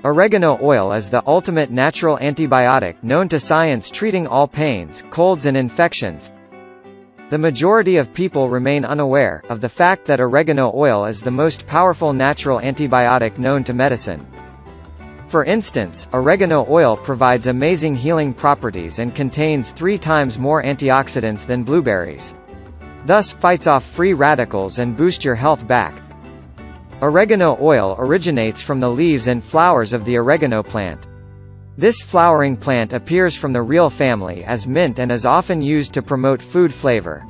Oregano oil is the ultimate natural antibiotic known to science, treating all pains, colds and infections. The majority of people remain unaware of the fact that oregano oil is the most powerful natural antibiotic known to medicine. For instance, oregano oil provides amazing healing properties and contains 3 times more antioxidants than blueberries. Thus, fights off free radicals and boosts your health back. Oregano oil originates from the leaves and flowers of the oregano plant. This flowering plant appears from the real family as mint and is often used to promote food flavor.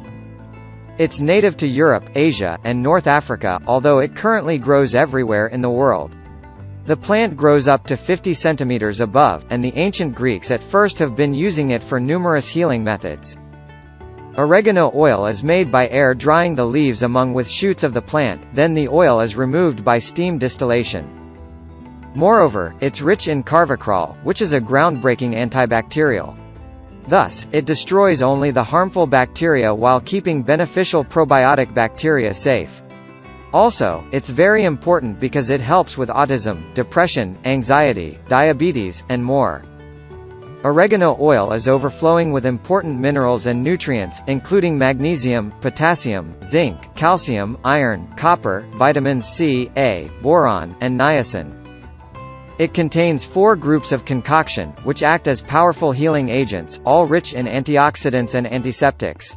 It's native to Europe, Asia, and North Africa, although it currently grows everywhere in the world. The plant grows up to 50 centimeters above, and the ancient Greeks at first have been using it for numerous healing methods. Oregano oil is made by air drying the leaves with shoots of the plant, then the oil is removed by steam distillation. Moreover, it's rich in carvacrol, which is a groundbreaking antibacterial. Thus, it destroys only the harmful bacteria while keeping beneficial probiotic bacteria safe. Also, it's very important because it helps with autism, depression, anxiety, diabetes, and more. Oregano oil is overflowing with important minerals and nutrients, including magnesium, potassium, zinc, calcium, iron, copper, vitamins C, A, boron, and niacin. It contains 4 groups of concoction, which act as powerful healing agents, all rich in antioxidants and antiseptics.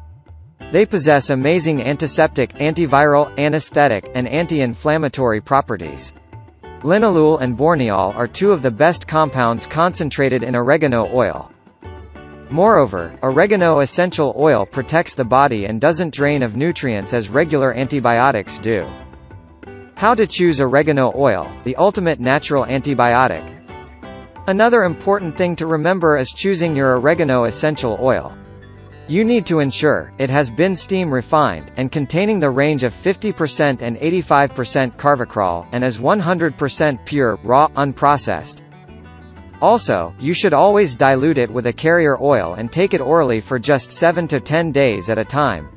They possess amazing antiseptic, antiviral, anesthetic, and anti-inflammatory properties. Linalool and borneol are 2 of the best compounds concentrated in oregano oil. Moreover, oregano essential oil protects the body and doesn't drain of nutrients as regular antibiotics do. How to choose oregano oil, the ultimate natural antibiotic. Another important thing to remember is choosing your oregano essential oil. You need to ensure it has been steam refined, and containing the range of 50% and 85% carvacrol, and is 100% pure, raw, unprocessed. Also, you should always dilute it with a carrier oil and take it orally for just 7 to 10 days at a time.